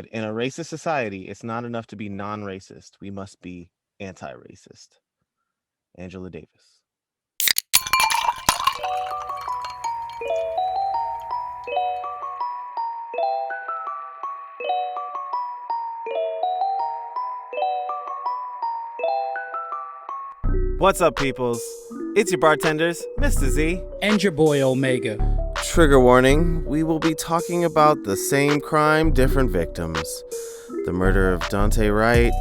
In a racist society, it's not enough to be non-racist. We must be anti-racist. Angela Davis. What's up, peoples? It's your bartenders, Mr. Z. And your boy Omega. Trigger warning, we will be talking about the same crime, different victims. The murder of Duante Wright,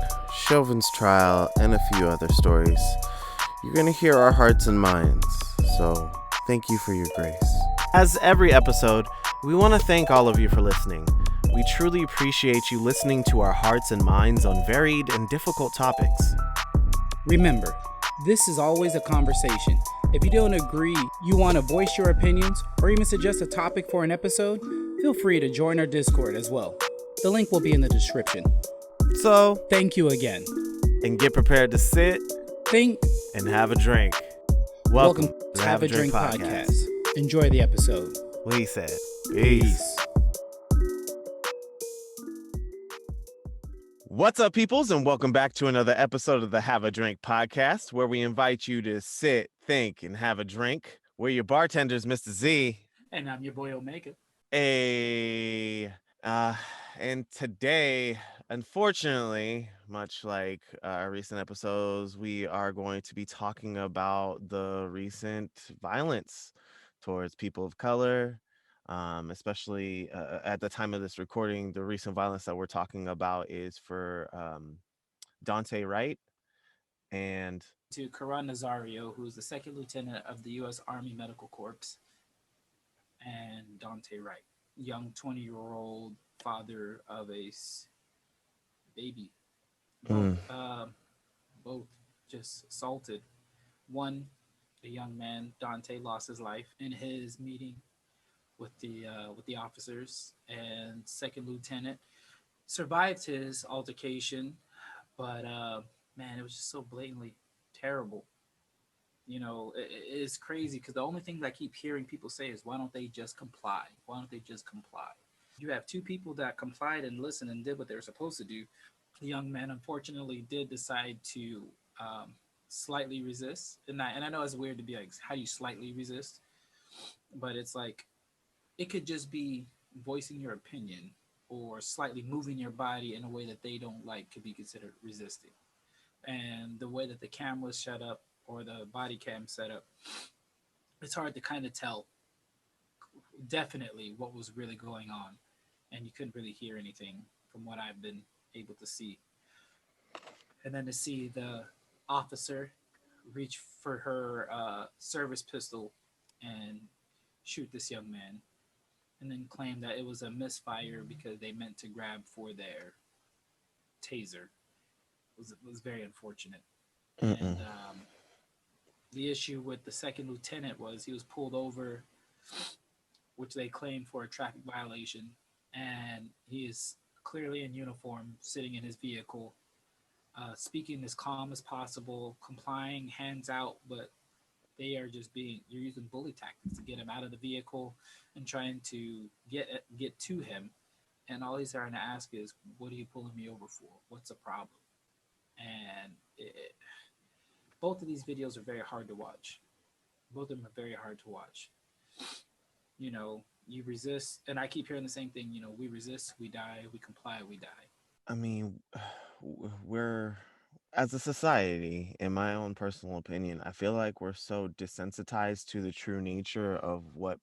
Chauvin's trial, and a few other stories. You're going to hear our hearts and minds, so thank you for your grace. As every episode, we want to thank all of you for listening. We truly appreciate you listening to our hearts and minds on varied and difficult topics. Remember, this is always a conversation. If you don't agree, you want to voice your opinions, or even suggest a topic for an episode, feel free to join our Discord as well. The link will be in the description. So, thank you again. And get prepared to sit, think, and have a drink. Welcome to Have a Drink podcast. Enjoy the episode. What he said. Peace. What's up, peoples, and welcome back to another episode of the Have a Drink podcast, where we invite you to sit, think, and have a drink. We're your bartenders, Mr. Z. And I'm your boy Omega. And today, unfortunately, much like our recent episodes, we are going to be talking about the recent violence towards people of color, especially at the time of this recording. The recent violence that we're talking about is for Duante Wright and to Karan Nazario, who's the second lieutenant of the U.S. Army Medical Corps, and Duante Wright, young 20-year-old father of a baby. Both just assaulted. One, a young man, Duante, lost his life in his meeting with the officers, and second lieutenant survived his altercation, but man, it was just so blatantly terrible. You know, it's crazy because the only thing that I keep hearing people say is, why don't they just comply? Why don't they just comply? You have two people that complied and listened and did what they were supposed to do. The young man, unfortunately, did decide to slightly resist. And I know it's weird to be like, how do you slightly resist? But it's like, it could just be voicing your opinion or slightly moving your body in a way that they don't like could be considered resisting. And the way that the camera was set up, or the body cam set up, it's hard to kind of tell definitely what was really going on. And you couldn't really hear anything from what I've been able to see. And then to see the officer reach for her service pistol and shoot this young man, and then claim that it was a misfire because they meant to grab for their taser was very unfortunate. And the issue with the second lieutenant was he was pulled over, which they claimed for a traffic violation, and he is clearly in uniform, sitting in his vehicle, speaking as calm as possible, complying, hands out, but they are just you're using bully tactics to get him out of the vehicle and trying to get to him. And all he's trying to ask is, what are you pulling me over for? What's the problem? And both of these videos are very hard to watch. Both of them are very hard to watch. You know, you resist, and I keep hearing the same thing, you know, we resist, we die, we comply, we die. I mean, we're, as a society, in my own personal opinion, I feel like we're so desensitized to the true nature of what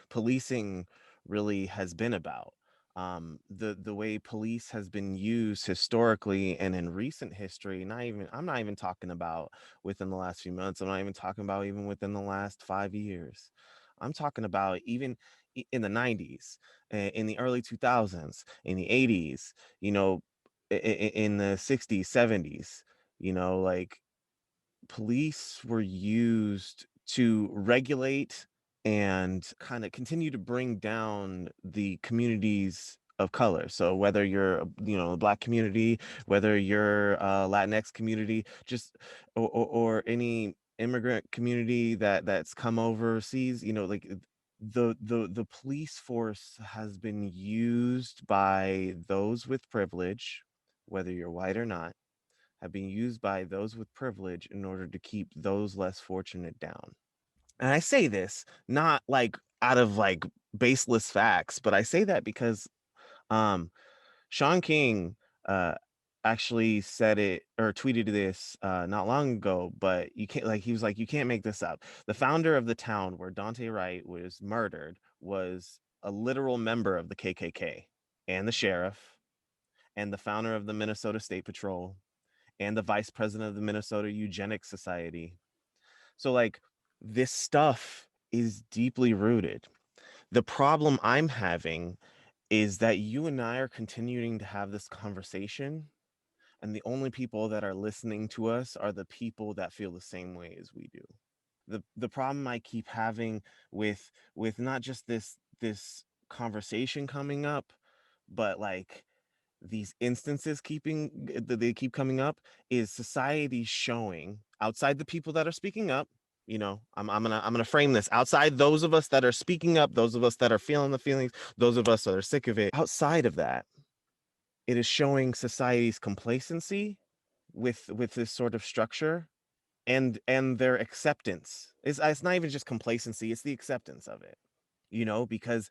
policing really has been about. The way police has been used historically and in recent history, I'm not even talking about within the last few months. I'm not even talking about even within the last 5 years. I'm talking about even in the 90s, in the early 2000s, in the 80s, you know, in the 60s, 70s, you know, like police were used to regulate and kind of continue to bring down the communities of color. So whether you're, a Black community, whether you're a Latinx community, just or any immigrant community that's come overseas, like the police force has been used by those with privilege, whether you're white or not, have been used by those with privilege in order to keep those less fortunate down. And I say this not like out of like baseless facts, but I say that because um Sean King uh actually said it or tweeted this not long ago, but you can't like he was like, you can't make this up. The founder of the town where Duante Wright was murdered was a literal member of the KKK and the sheriff and the founder of the Minnesota State Patrol and the vice president of the Minnesota Eugenics Society. So like this stuff is deeply rooted. The problem I'm having is that you and I are continuing to have this conversation, and the only people that are listening to us are the people that feel the same way as we do. The problem I keep having with not just this conversation coming up, but like these instances that they keep coming up is society showing outside the people that are speaking up. I'm gonna frame this outside those of us that are speaking up, those of us that are feeling the feelings, those of us that are sick of it. Outside of that, it is showing society's complacency with this sort of structure and their acceptance. It's not even just complacency, it's the acceptance of it, because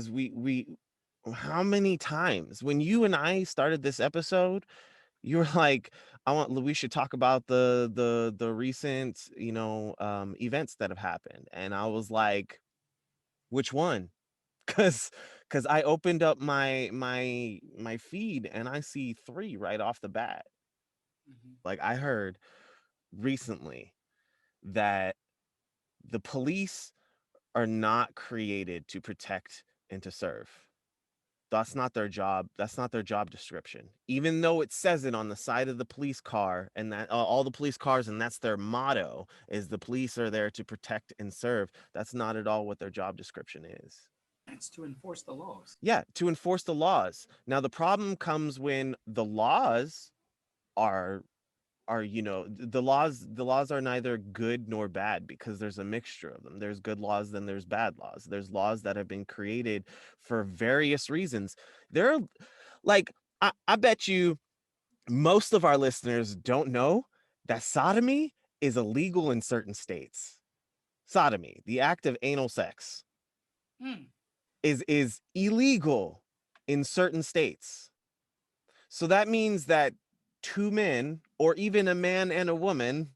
we how many times when you and I started this episode, you were like, we should talk about the recent, events that have happened. And I was like, which one? Cause because I opened up my feed and I see three right off the bat. Mm-hmm. Like I heard recently that the police are not created to protect and to serve. That's not their job. That's not their job description. Even though it says it on the side of the police car and that all the police cars, and that's their motto, is the police are there to protect and serve. That's not at all what their job description is. It's to enforce the laws. Yeah, to enforce the laws. Now the problem comes when the laws are the laws are neither good nor bad because there's a mixture of them. There's good laws, then there's bad laws. There's laws that have been created for various reasons. There are like I bet you most of our listeners don't know that sodomy is illegal in certain states. Sodomy, the act of anal sex, Mm. is illegal in certain states. So that means that two men, or even a man and a woman,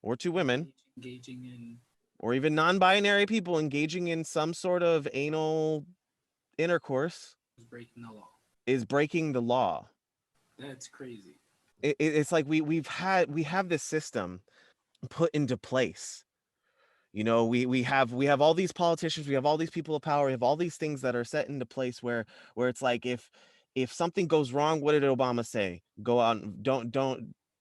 or two women, Engaging in or even non-binary people engaging in some sort of anal intercourse breaking the law. is breaking the law. That's crazy. It's like we have this system put into place. We have all these politicians, we have all these people of power, we have all these things that are set into place where it's like if something goes wrong, what did Obama say? Go out and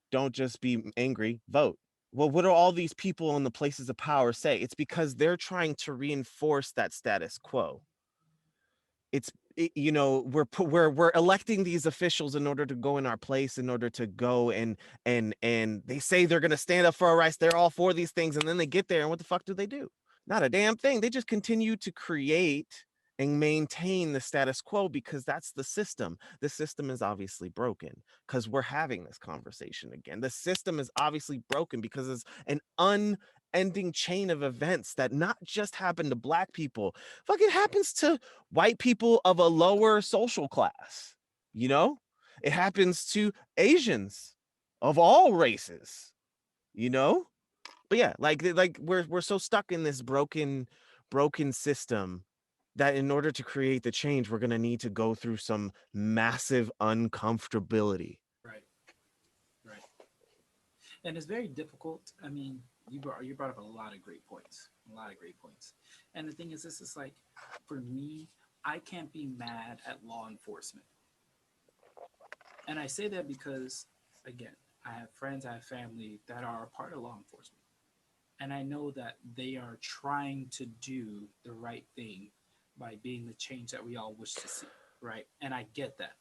don't just be angry, vote. Well, what do all these people in the places of power say? It's because they're trying to reinforce that status quo. We're electing these officials in order to go in our place, in order to go and they say they're going to stand up for our rights, they're all for these things, and then they get there and what the fuck do? Not a damn thing. They just continue to create and maintain the status quo because that's the system. The system is obviously broken because we're having this conversation again. The system is obviously broken because it's an unending chain of events that not just happen to black people, fucking happens to white people of a lower social class. You know, it happens to Asians of all races. You know, but yeah, like we're so stuck in this broken system that in order to create the change, we're gonna need to go through some massive uncomfortability. Right, right. And it's very difficult. I mean, you brought up a lot of great points, a lot of great points. And the thing is, this is like, for me, I can't be mad at law enforcement, and I say that because, again, I have friends, I have family that are a part of law enforcement, and I know that they are trying to do the right thing by being the change that we all wish to see, right? And I get that,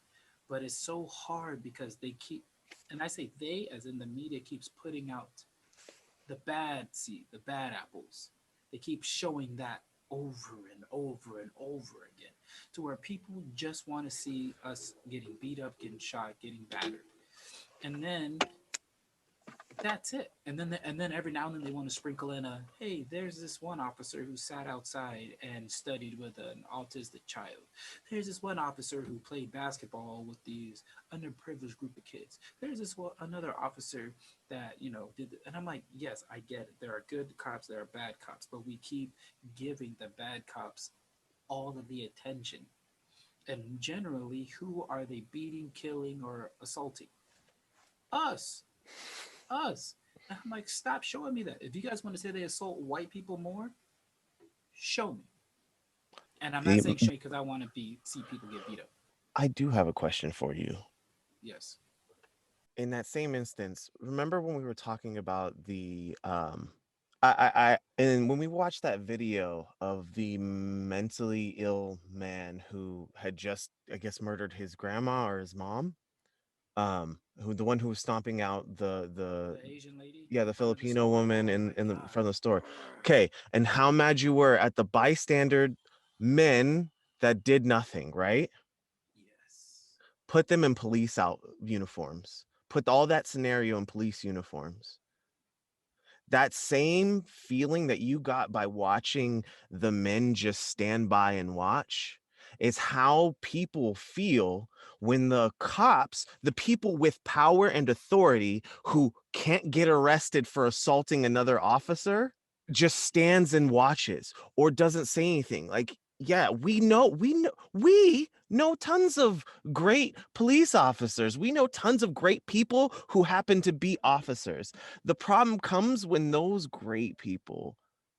but it's so hard because they keep, and I say they as in the media keeps putting out the bad seed, the bad apples. They keep showing that. over and over and over again, to where people just want to see us getting beat up, getting shot, getting battered. And then that's it. And then every now and then they want to sprinkle in a, hey, there's this one officer who sat outside and studied with an autistic child. There's this one officer who played basketball with these underprivileged group of kids. There's this one, another officer that did. And I'm like, yes, I get it. There are good cops, there are bad cops, but we keep giving the bad cops all of the attention. And generally, who are they beating, killing, or assaulting? Us, us. And I'm like, stop showing me that. If you guys want to say they assault white people more, show me. And I'm not See, saying show me because I want to be see people get beat up. I do have a question for you. Yes. In that same instance, remember when we were talking about I and when we watched that video of the mentally ill man who had just, I guess, murdered his grandma or his mom, who the one who was stomping out the The Asian lady yeah, in the front of the Filipino store. woman Oh my in the god. front of the store. Okay, and how mad you were at the bystander men that did nothing, right? Yes. Put them in police out uniforms. Put all that scenario in police uniforms. That same feeling that you got by watching the men just stand by and watch is how people feel when the cops, the people with power and authority who can't get arrested for assaulting another officer, just stands and watches or doesn't say anything. Like, yeah, we know tons of great police officers. We know tons of great people who happen to be officers. The problem comes when those great people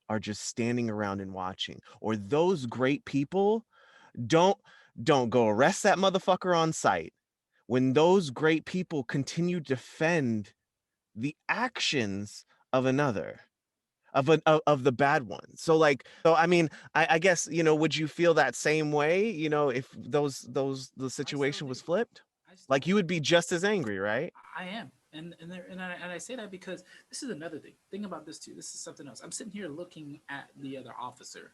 are just standing around and watching, or those great people don't don't go arrest that motherfucker on sight. When those great people continue to defend the actions of another, of the bad one. So like, so I mean, I guess, would you feel that same way, if the I still situation do. was flipped? I still Like you do. would be just as angry, right? I am. And I say that because this is another thing. Think about this too. This is something else. I'm sitting here looking at the other officer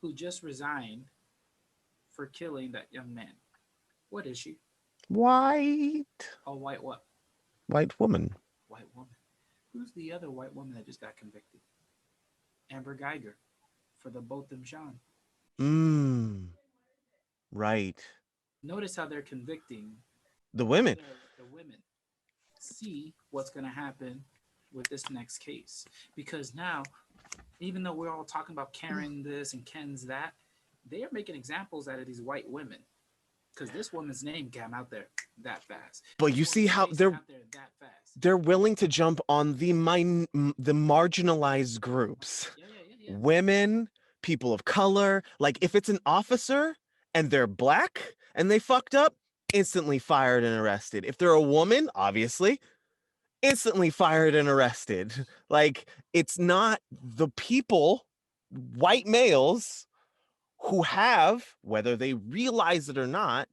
who just resigned for killing that young man. What is she? White A white what? white woman. White woman. Who's the other white woman that just got convicted? Amber Geiger for the Botham Jean. Mm, right. Notice how they're convicting The women. the women. See what's going to happen with this next case. Because now, even though we're all talking about Karen this and Ken's that, they are making examples out of these white women. Because this woman's name came out there that fast. But This you see woman's how face came out there that fast. they're willing to jump on the marginalized groups. Yeah, yeah, yeah, yeah. Women, people of color. Like if it's an officer and they're black and they fucked up, instantly fired and arrested. If they're a woman, obviously, instantly fired and arrested. Like it's not the people, white males, who have, whether they realize it or not,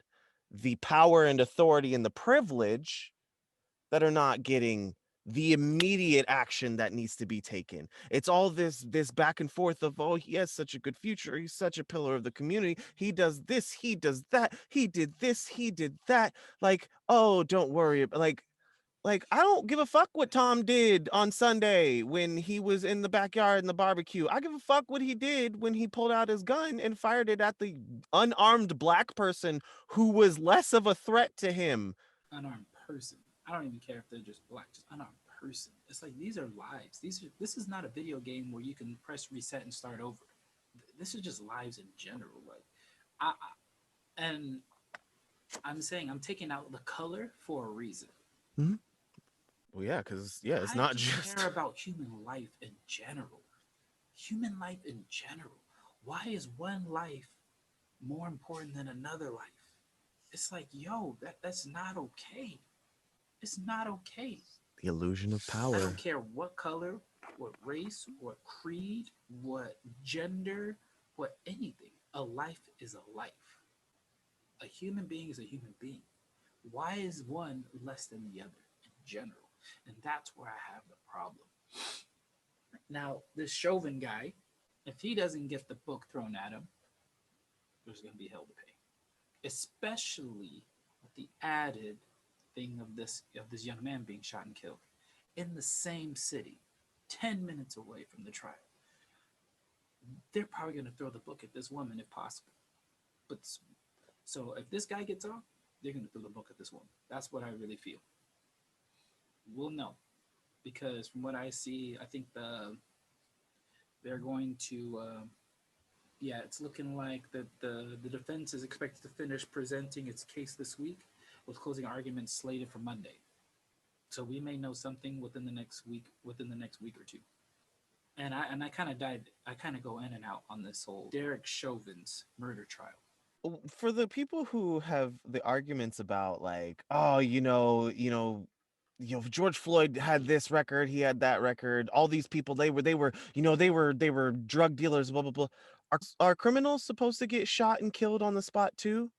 the power and authority and the privilege, that are not getting the immediate action that needs to be taken. It's all this back and forth of, oh, he has such a good future, he's such a pillar of the community, he does this, he does that, he did this, he did that. Like, oh, don't worry. Like I don't give a fuck what Tom did on Sunday when he was in the backyard in the barbecue. I give a fuck what he did when he pulled out his gun and fired it at the unarmed black person who was less of a threat to him. Unarmed person. I don't even care if they're just black, just unarmed person. It's like these are lives. This is not a video game where you can press reset and start over. This is just lives in general. Like and I'm saying I'm taking out the color for a reason. Mhm. Well, yeah, because yeah, it's I not just care just about human life in general. Human life in general. Why is one life more important than another life? It's like, yo, that's not okay. It's not okay. the illusion of I don't power. care what color, what race, what creed, what gender, what anything. A life is a life. A human being is a human being. Why is one less than the other in general? And that's where I have the problem. Now, this Chauvin guy, If he doesn't get the book thrown at him, there's going to be hell to pay. Especially with the added thing of this young man being shot and killed in the same city, 10 minutes away from the trial. They're probably going to throw the book at this woman if possible. But so if this guy gets off, they're going to throw the book at this woman. That's what I really feel. We'll know because from what I see, I think they're going to. Yeah, it's looking like the defense is expected to finish presenting its case this week, with closing arguments slated for Monday. So we may know something within the next week or two. And I kind of I kind of go in and out on this whole Derek Chauvin's murder trial. For the people who have the arguments about like, oh, George Floyd had this record, he had that record, all these people, they were drug dealers, blah blah blah. Are criminals supposed to get shot and killed on the spot too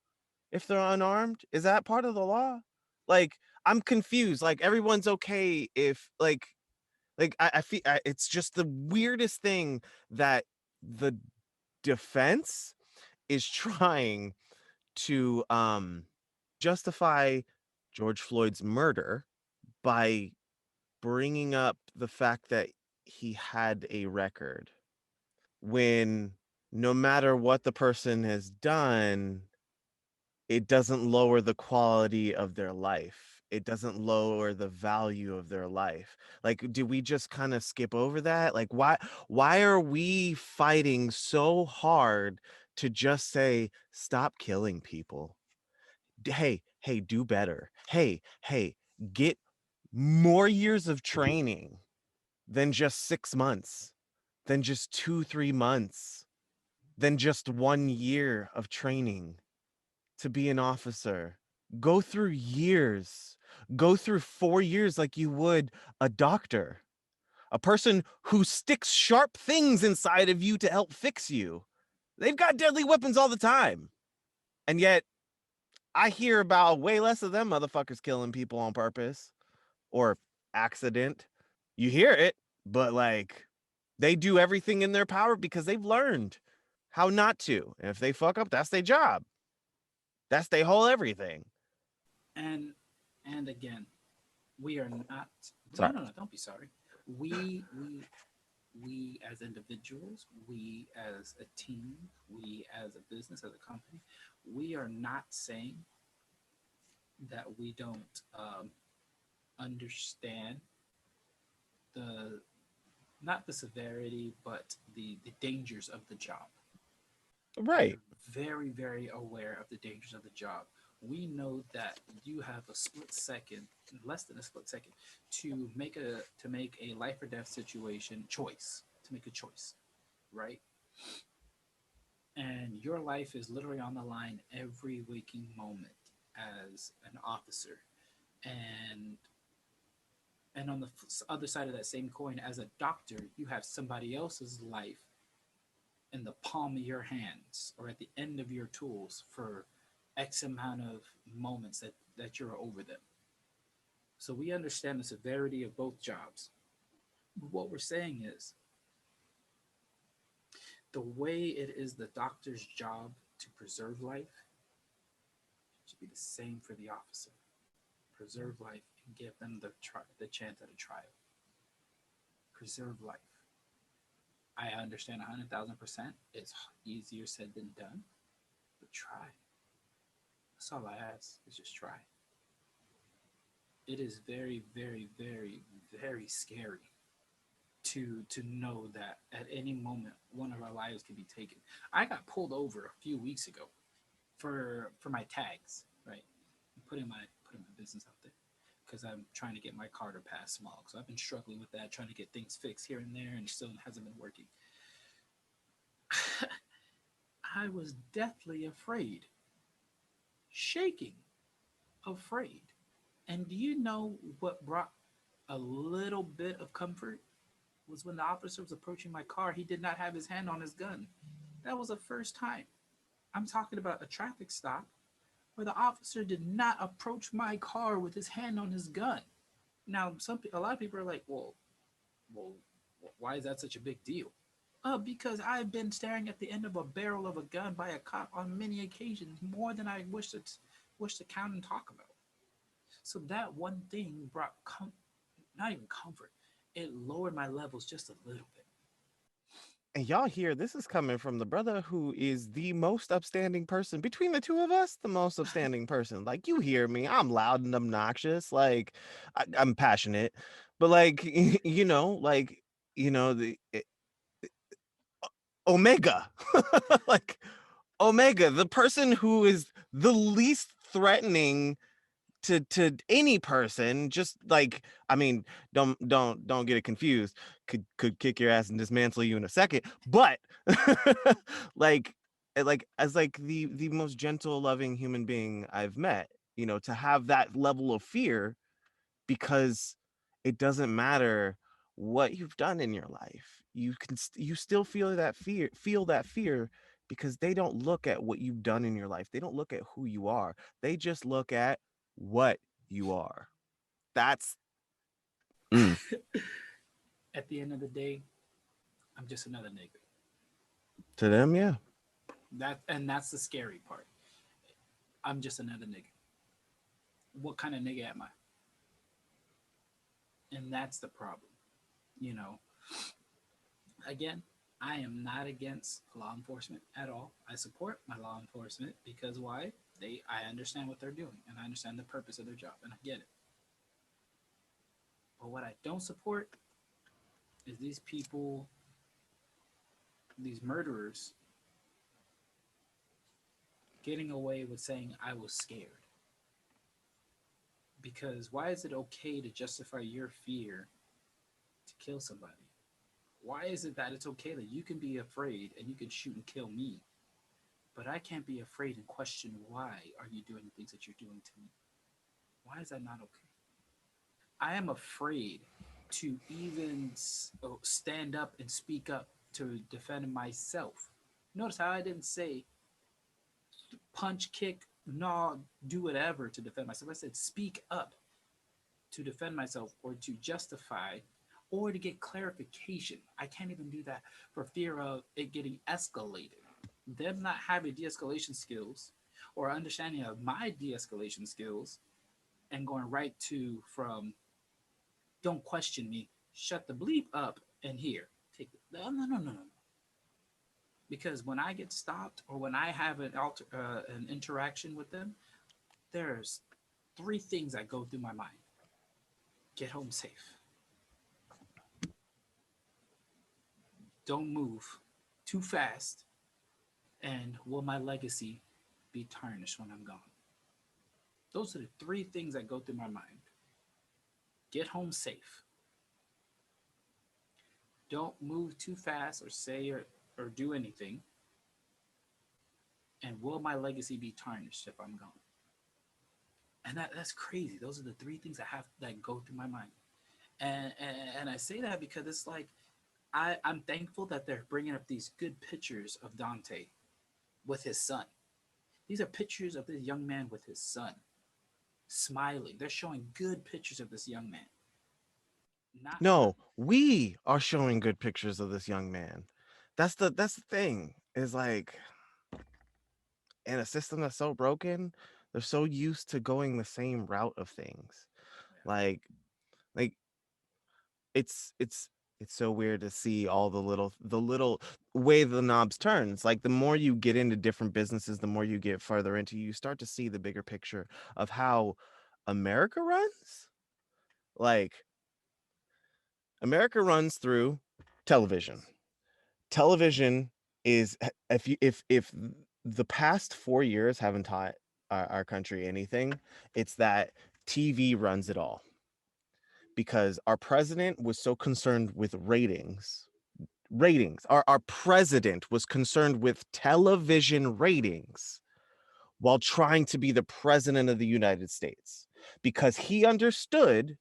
if they're unarmed? Is that part of the law? Like, I'm confused. Like, everyone's okay if I feel it's just the weirdest thing that the defense is trying to justify George Floyd's murder by bringing up the fact that he had a record, when no matter what the person has done, it doesn't lower the quality of their life. It doesn't lower the value of their life. Like, do we just kind of skip over that? Like, why are we fighting so hard to just say stop killing people? Hey, do better. Hey, get more years of training than just 6 months, than just 2, 3 months, than just 1 year of training to be an officer. Go through years. Go through 4 years like you would a doctor, a person who sticks sharp things inside of you to help fix you. They've got deadly weapons all the time. And yet, I hear about way less of them motherfuckers killing people on purpose or accident. You hear it, but like, they do everything in their power because they've learned how not to. And if they fuck up, that's their job. That's their whole everything. And and again, we are not. No, Sorry. no, no. Don't be sorry. We we we as individuals, we as a team, we as a business, as a company, we are not saying that we don't understand the not the severity, but the dangers of the job. We Right. are very, very aware of the dangers of the job. We know that you have a split second, less than a split second, to make a life or death situation choice, to make a choice, right? And your life is literally on the line every waking moment as an officer. And on the other side of that same coin, as a doctor, you have somebody else's life in the palm of your hands or at the end of your tools for X amount of moments that you're over them. So we understand the severity of both jobs. What we're saying is the way it is the doctor's job to preserve life should be the same for the officer. Preserve life and give them the chance at a trial. Preserve life. I understand 100,000%. It's easier said than done, but try. That's all I ask is just try. It is very, very, very, very scary to know that at any moment one of our lives can be taken. I got pulled over a few weeks ago for my tags, right? Putting my business out there because I'm trying to get my car to pass smog. So I've been struggling with that, trying to get things fixed here and there, and it still hasn't been working. I was deathly afraid, shaking, afraid. And do you know what brought a little bit of comfort? Was when the officer was approaching my car, he did not have his hand on his gun. That was the first time. I'm talking about a traffic stop where the officer did not approach my car with his hand on his gun. Now, a lot of people are like, well, why is that such a big deal? Because I've been staring at the end of a barrel of a gun by a cop on many occasions, more than I wish to count and talk about. So that one thing brought not even comfort. It lowered my levels just a little bit. And y'all hear this is coming from the brother who is the most upstanding person between the two of us, the most upstanding person. Like, you hear me, I'm loud and obnoxious, like I'm passionate, but like like the Omega, like Omega, the person who is the least threatening to any person, just like, I mean, don't get it confused, could kick your ass and dismantle you in a second, but like as like the most gentle, loving human being I've met, to have that level of fear, because it doesn't matter what you've done in your life, you still feel that fear, because they don't look at what you've done in your life, they don't look at who you are, they just look at what you are. That's mm, At the end of the day, I'm just another nigga. to them, yeah. That's the scary part. I'm just another nigga. What kind of nigga am I? And that's the problem. You know, again, I am not against law enforcement at all. I support my law enforcement because why? I understand what they're doing and I understand the purpose of their job and I get it. But what I don't support is these people, these murderers, getting away with saying I was scared. Because why is it okay to justify your fear to kill somebody? Why is it that it's okay that you can be afraid and you can shoot and kill me, but I can't be afraid and question why are you doing the things that you're doing to me? Why is that not okay? I am afraid to even stand up and speak up to defend myself. Notice how I didn't say punch, kick, no, do whatever to defend myself. I said speak up to defend myself or to justify or to get clarification. I can't even do that for fear of it getting escalated. Them not having de escalation skills or understanding of my de escalation skills and going right to from don't question me, shut the bleep up and here. Take it. No, no, no, no, no. Because when I get stopped or when I have an interaction with them, there's three things that go through my mind: get home safe, don't move too fast, and will my legacy be tarnished when I'm gone? Those are the three things that go through my mind. Get home safe, don't move too fast or say or do anything, and will my legacy be tarnished if I'm gone? And that's crazy. Those are the three things that go through my mind. And I say that because it's like I'm thankful that they're bringing up these good pictures of Dante with his son. These are pictures of this young man with his son smiling. They're showing good pictures of this young man. Not No, we are showing good pictures of this young man. That's the thing, is like, in a system that's so broken, they're so used to going the same route of things. yeah, Like it's it's it's so weird to see all the little way the knobs turns. Like, the more you get into different businesses, the more you get further into, you start to see the bigger picture of how America runs. Like, America runs through television. yes, Television is, if the past 4 years haven't taught our country anything, it's that TV runs it all, because our president was so concerned with ratings. Our president was concerned with television ratings while trying to be the president of the United States, because he understood,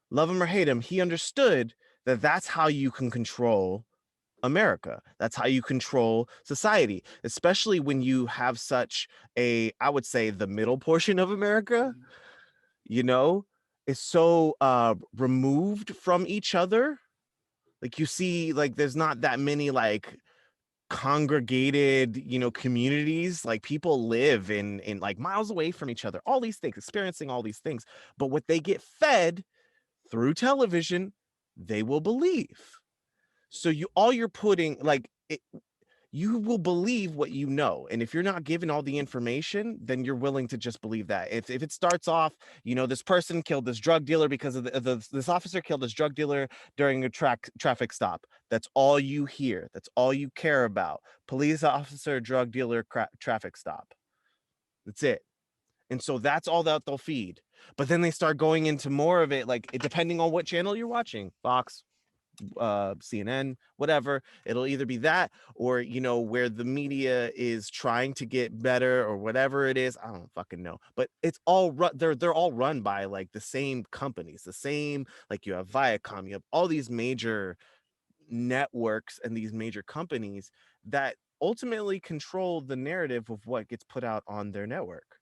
love him or hate him, he understood that that's how you can control America. That's how you control society, especially when you have such I would say, the middle portion of America, mm-hmm. you know, is so removed from each other. Like you see, like there's not that many like congregated, communities. Like people live in like miles away from each other, all these things, experiencing all these things. But what they get fed through television, they will believe. So you're putting like it, you will believe what you know. And if you're not given all the information, then you're willing to just believe that. If it starts off, this person killed this drug dealer because this officer killed this drug dealer during a traffic stop. That's all you hear. That's all you care about. Police officer, drug dealer, traffic stop. That's it. And so that's all that they'll feed. But then they start going into more of it, like depending on what channel you're watching, Fox, CNN, whatever. It'll either be that or, where the media is trying to get better or whatever it is. I don't fucking know. But it's all they're all run by like the same companies, the same, like you have Viacom, you have all these major networks and these major companies that ultimately control the narrative of what gets put out on their network.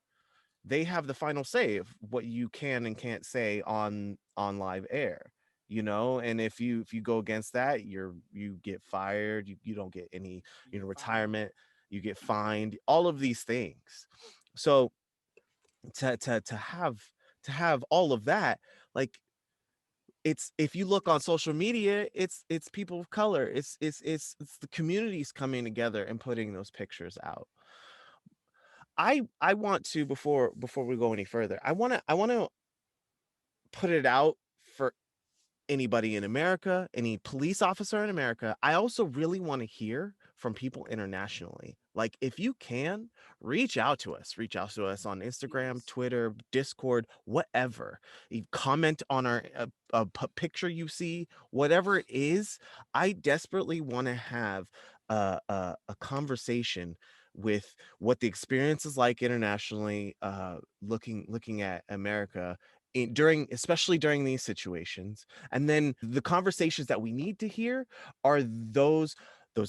They have the final say of what you can and can't say on live air, and if you go against that, you get fired, you don't get any, You get fined. retirement, you get fined, all of these things. So to have all of that, like, it's, if you look on social media, it's people of color, it's the communities coming together and putting those pictures out. I want to, before we go any further, I want to put it out for anybody in America, any police officer in America. I also really want to hear from people internationally. Like, if you can, reach out to us on Instagram, Please. Twitter, Discord, whatever. You comment on our picture you see, whatever it is. I desperately want to have a conversation with what the experience is like internationally, looking at America during, especially during these situations. And then the conversations that we need to hear are those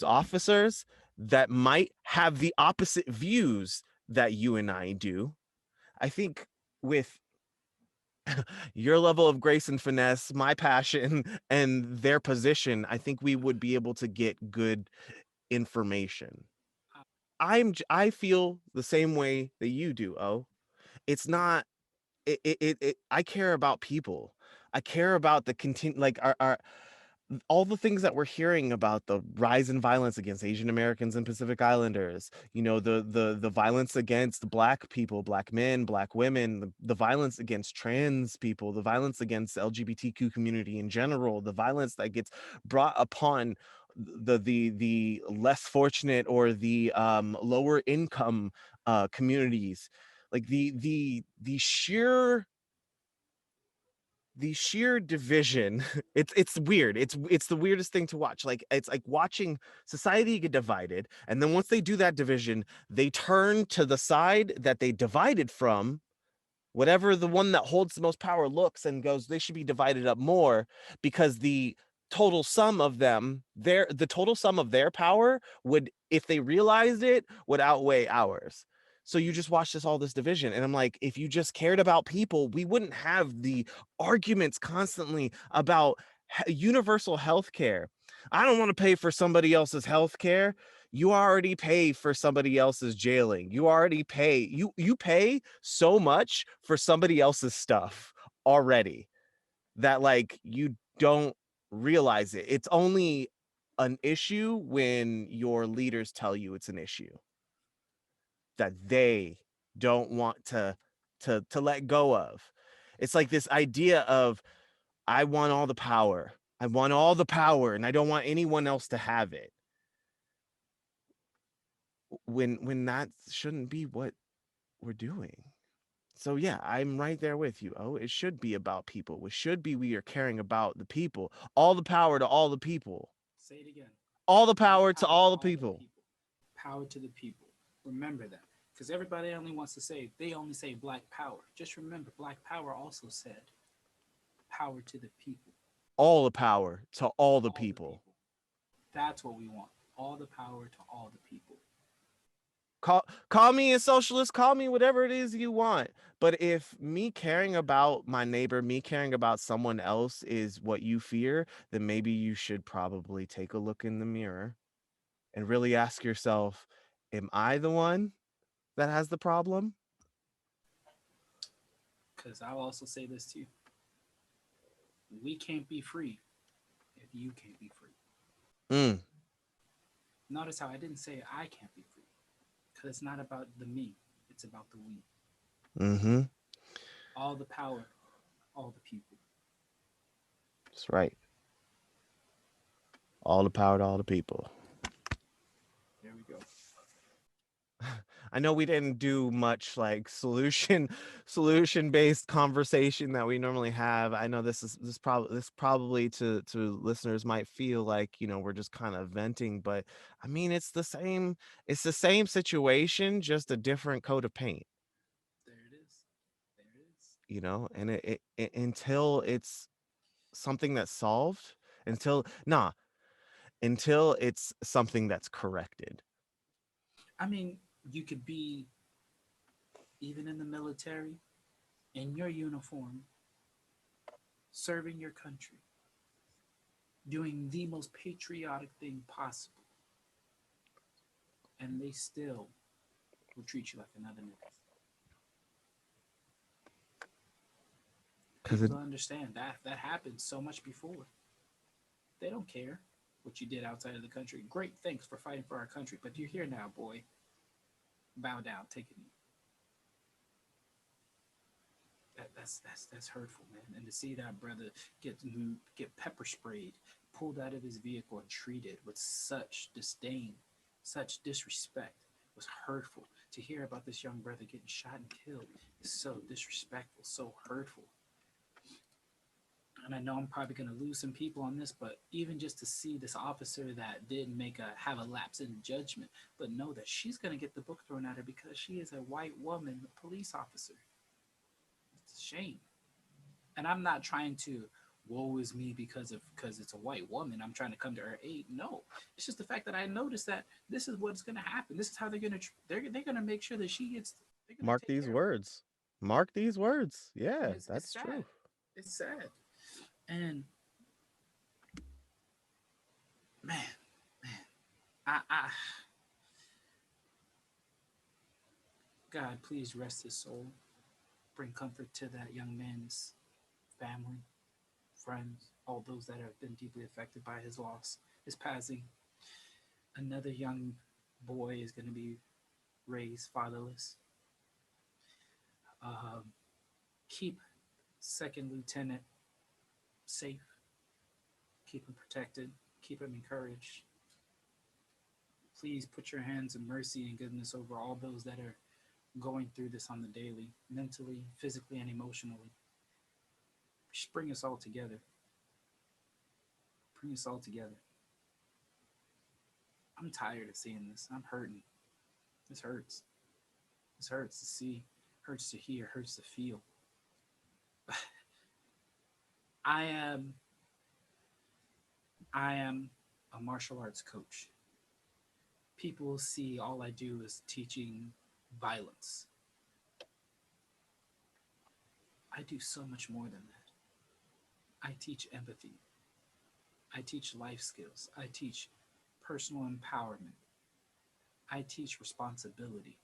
officers that might have the opposite views that you and I do. I think with your level of grace and finesse, my passion, and their position, I think we would be able to get good information. I feel the same way that you do. Oh, it's not I care about people. I care about the continue, like, our all the things that we're hearing about the rise in violence against Asian Americans and Pacific Islanders, the violence against black people, black men, black women, the violence against trans people, the violence against the LGBTQ community in general, the violence that gets brought upon the less fortunate or the lower income communities. Like the sheer division. It's weird. It's the weirdest thing to watch. Like, it's like watching society get divided, and then once they do that division, they turn to the side that they divided from, whatever the one that holds the most power looks, and goes, they should be divided up more, because the total sum of their power would, if they realized it, would outweigh ours. So you just watch all this division, and I'm like, if you just cared about people, we wouldn't have the arguments constantly about universal health care. I don't want to pay for somebody else's health care. You already pay for somebody else's jailing. You pay so much for somebody else's stuff already, that, like, you don't realize it. It's only an issue when your leaders tell you it's an issue that they don't want to let go of. It's like this idea of, I want all the power. I want all the power, and I don't want anyone else to have it. When that shouldn't be what we're doing. So yeah, I'm right there with you. Oh, it should be about people. It should be, we are caring about the people. All the power to all the people. Say it again. All the All the power to power to all the all the people. people. Power to the people. Remember that. Because everybody only wants to say, they only say black power. Just remember, black power also said power to the people. All the power to all the All the people. people. That's what we want. All the power to all the people. Call me a socialist, call me whatever it is you want. But if me caring about my neighbor, me caring about someone else is what you fear, then maybe you should probably take a look in the mirror and really ask yourself, am I the one that has the problem? Because I'll also say this to you: we can't be free if you can't be free. Mm, Notice how I didn't say I can't be free, because it's not about the me; it's about the we. mm-hmm. All the power, all the people. That's right. All the power to all the people. There we go. I know we didn't do much like solution based conversation that we normally have. I know this probably to listeners might feel like, we're just kind of venting, but I mean it's the same situation, just a different coat of paint, There it is. There it is. and until it's something that's solved, until it's something that's corrected. I mean, you could be even in the military, in your uniform, serving your country, doing the most patriotic thing possible, and they still will treat you like another nigga. Cuz People don't understand that that happened so much before. They don't care what you did outside of the country. Great, thanks for fighting for our country, but you're here now, boy. Bow down, take a knee. That's hurtful, man. And to see that brother get pepper sprayed, pulled out of his vehicle, and treated with such disdain, such disrespect was hurtful. To hear about this young brother getting shot and killed is so disrespectful, so hurtful. And I know I'm probably going to lose some people on this, but even just to see this officer that did make a have a lapse in judgment, but know that she's going to get the book thrown at her because she is a white woman police officer. It's a shame. And I'm not trying to woe is me because it's a white woman. I'm trying to come to her aid. No, it's just the fact that I noticed that this is what's going to happen. This is how they're going to make sure that she gets. They're going to mark take these care of her, words. Mark these words. and Yeah, it's that's sad. true. It's sad. And man, I God, please rest his soul. Bring comfort to that young man's family, friends, all those that have been deeply affected by his loss, his passing. Another young boy is going to be raised fatherless. Um, keep Second Lieutenant safe. Keep him protected. Keep him encouraged. Please put your hands of mercy and goodness over all those that are going through this on the daily, mentally, physically, and emotionally. Just bring us all together. Bring us all together. I'm tired of seeing this. I'm hurting. This hurts. This hurts to see, hurts to hear, hurts to feel. I am I am a martial arts coach. People see all I do is teaching violence. I do so much more than that. I teach empathy. I teach life skills. I teach personal empowerment. I teach responsibility.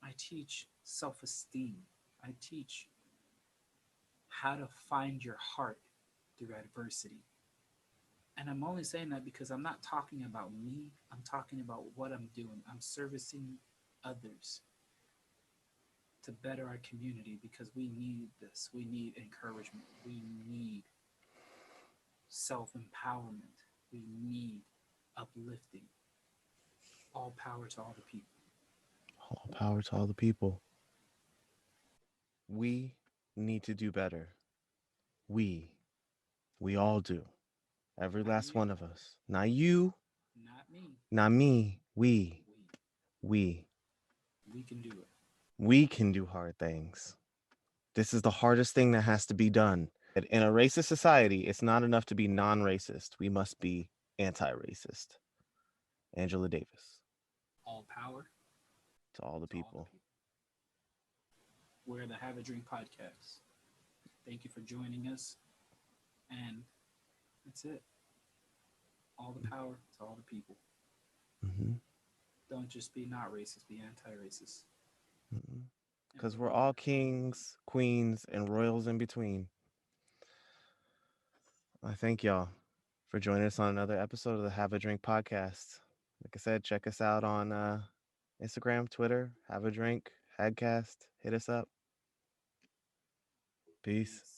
I teach self esteem. I teach how to find your heart through adversity. And I'm only saying that because I'm not talking about me. I'm talking about what I'm doing. I'm servicing others to better our community because we need this. We need encouragement. We need self empowerment. We need uplifting. All power to all the people. All power to all the people. We need to do better. We. We all do. Every Not last you, one of us. Not you, not me. not me. We. We. We. We can do it. We can do hard things. This is the hardest thing that has to be done. In a racist society, it's not enough to be non racist. We must be anti racist. Angela Davis. All power. to all the to all the people. people. We're the Have a Drink podcast. Thank you for joining us. And that's it. All the power to all the people. Hmm. Don't just be not racist, be anti racist. And Because we're remember, all kings, queens, and royals in between. I thank y'all for joining us on another episode of the Have a Drink podcast. Like I said, check us out on Instagram, Twitter, Have a Drink, Hadcast. Hit us up. Peace. peace.